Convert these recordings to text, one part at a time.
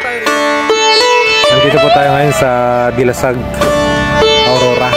Nandito po tayo ngayon sa Dilasag, Aurora.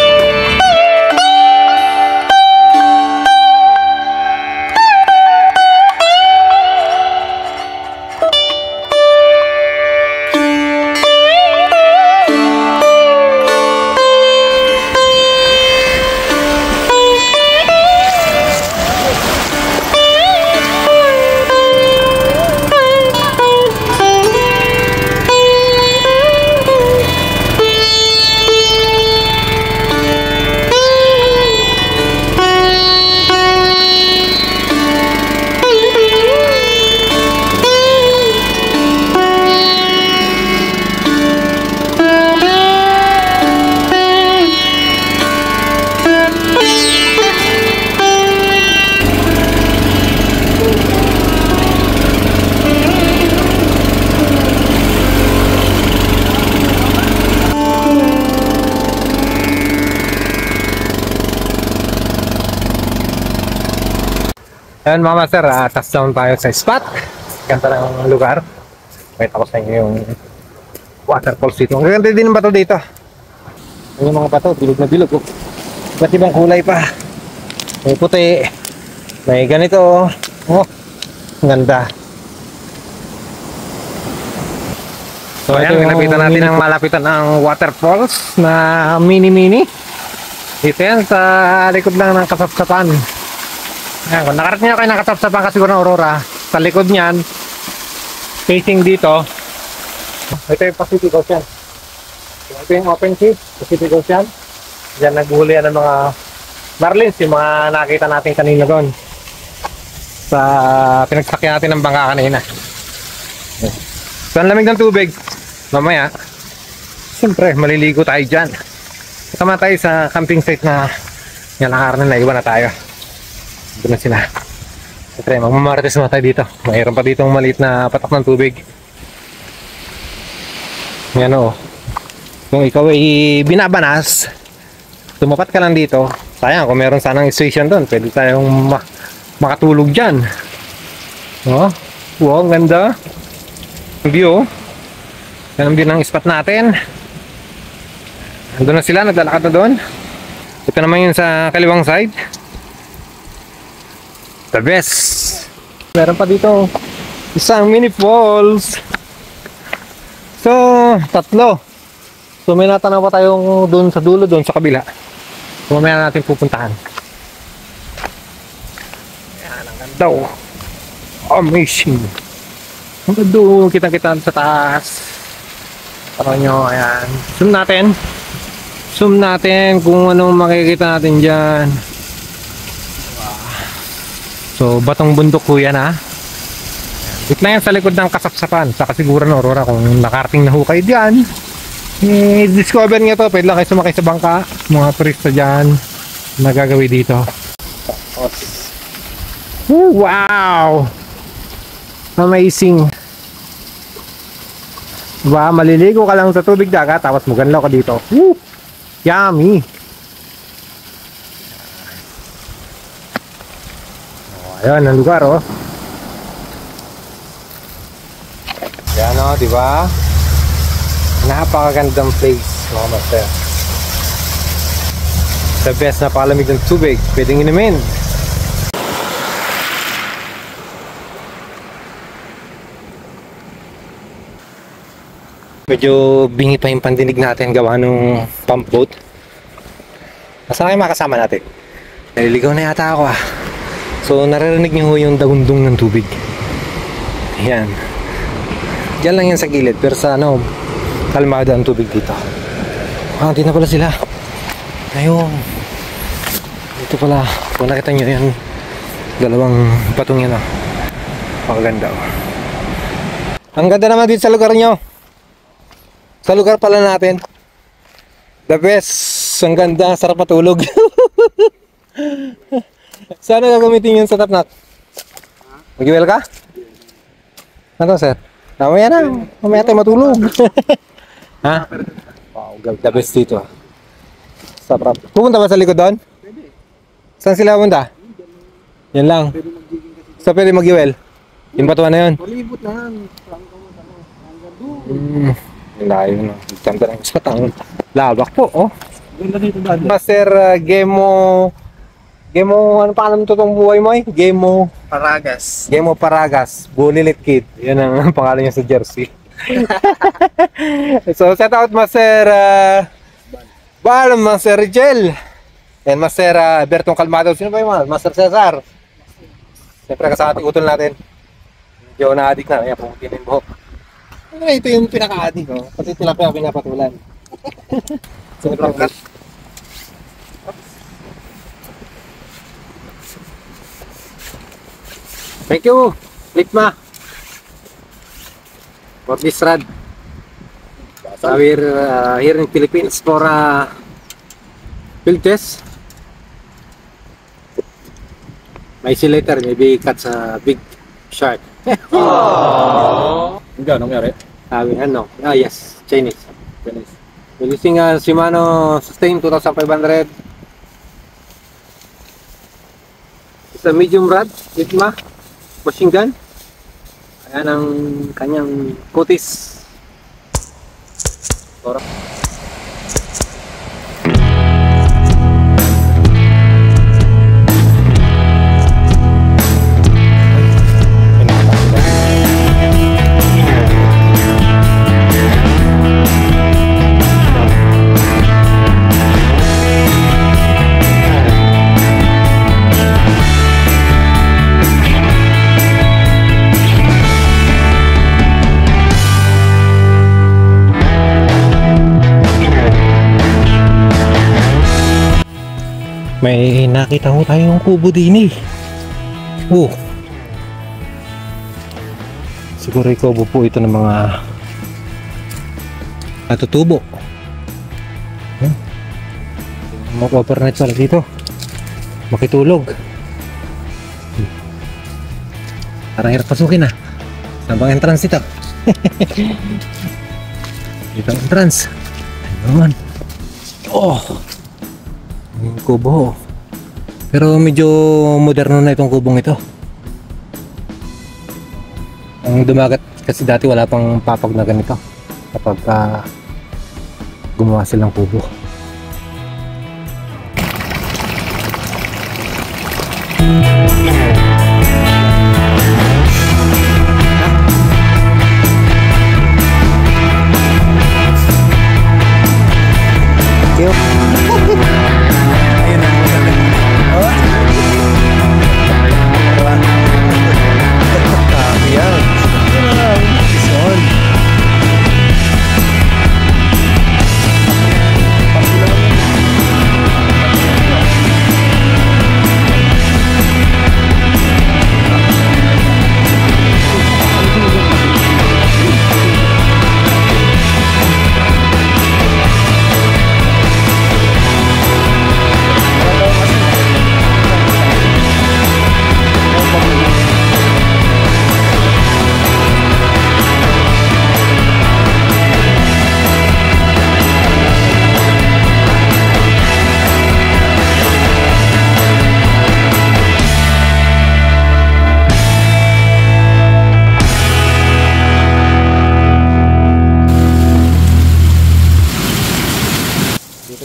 Ayan mga master, touchdown tayo sa spot. Ganda ng lugar. Pakita ko sa inyo yung waterfalls dito. Ang ganda din ng bato dito. Yung mga bato, bilog na bilog. Ba't ibang kulay pa. May puti. May ganito. Oh, ganda. So ayan, nilapitan natin ang malapitan ng waterfalls na mini-mini. Dito yan sa likod lang ng Kasapsapan. Ayan, kung nakarating nyo kayo ng Kasapsapan kasi ng Aurora, sa likod niyan, facing dito, ito yung Pacific Ocean. Ito yung open sea, Pacific Ocean. Diyan naghuhuli ng mga marlins, yung mga nakita natin kanina doon. Sa pinagsakyan natin ng bangka kanina. So ang lamig ng tubig, mamaya, siyempre maliligo tayo dyan. Kasama tayo sa camping site na nalakaran na naiwan na tayo. Doon na sila. Siyempre, magmamarites na tayo dito. Mayroon pa dito maliit na patak ng tubig. Yan o. Kung ikaw ay binabanas, tumapat ka lang dito. Sayang, kung meron sanang station doon, pwede tayong makatulog dyan. Oh, wow, ang ganda. Ang view. Yan ang view ng spot natin. Nandun na sila, naglalakad na doon. Ito naman yun sa kaliwang side. The best. Meron pa dito isang mini falls. So, tatlo. So, may natanaw pa tayong doon sa dulo, doon sa kabila. So, mamaya natin pupuntahan. Ayan, ang ganda oh. Amazing. Ang ganda oh, kitang-kita sa taas. Parang nyo, ayan. Zoom natin. Zoom natin kung anong makikita natin dyan. So, batong bundok po yan ha. Ito na yan sa likod ng Kasapsapan. Sa Kasiguran Aurora. Kung nakarating na ho kayo dyan, discover nyo to. Pwede lang kayo sumakay sa bangka. Mga turista dyan. Nagagawi dito. Wow! Amazing! Diba? Maliligo ka lang sa tubig dagat. Tapos maganlaw ka dito. Woo! Yummy! Ayan ang lugar oh. Yan oh, di ba? Napakagandang place, mga master. The best na palamig ng tubig, pwedeng inumin. Medyo bingi pa yung pandinig natin gawa ng pump boat. Nasaan kayo makasama natin? Naliligaw na yata ako ah. So, naririnig nyo yung dagundong ng tubig. Ayan. Diyan lang yan sa gilid. Pero sa ano, kalmada ang tubig dito. Ah, di na pala sila. Ayun. Dito pala. Kung nakita nyo yan, dalawang patong yan. Pakaganda. Ang ganda naman dito sa lugar nyo. Sa lugar pala natin. The best. Ang ganda. Sarap matulog. Sana gagamitin yun sa Tapnak? Mag-iwel ka? Ano sir? Mamaya na. Mamaya tayo matulog. Ha? Wow, the best dito. Sarap. Pupunta ba sa likod doon? Pwede. Saan sila pupunta? Yan lang. So pwede mag-iwel? Yung batuan na yun? Palibot na yan. Hanggang doon. Layo na. Ganda ng spot. Ang labak po, oh. Ganda dito ba? Master Gemo... Gemo, ano pa alam totoong buhay mo eh? Gemo Paragas. Bulilit Kid. Yan ang pangalan niya sa jersey. So, shout out Master Bal, Master Rigel, and Master Bertong Calmado. Sino ba yung Master Cesar? Siyempre kasama utol natin. Medyo na-addict na. Ayan, pumutin yung buhok. Ito yung pinaka-addict, oh. Kasi tilapia pinapatulan. Sobrang cut. Thank you, Litma, for this ride. We're here in Philippines for field test. May see later, maybe catch a big shark. Hindi, anong nangyari? Ano? Yes, Chinese. We're using a Shimano Sustain 2500. It's a medium rod, Litma. Machine gun. Ayan ang kanyang kutis. Torok. May nakita ko tayong kubo din eh. Oh. Siguro yung kubo po ito ng mga natutubo. Mag-overnight pala dito. Makitulog. Parang hirap pasukin ah. Saan bang entrance ito? Dito ang entrance. Ayun. Oh. Yung kubo. Pero medyo moderno na itong kubong ito. Ang dumagat kasi dati wala pang papag na ganito kapag gumawa silang kubo.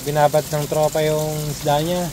Binabad ng tropa yung isda niya.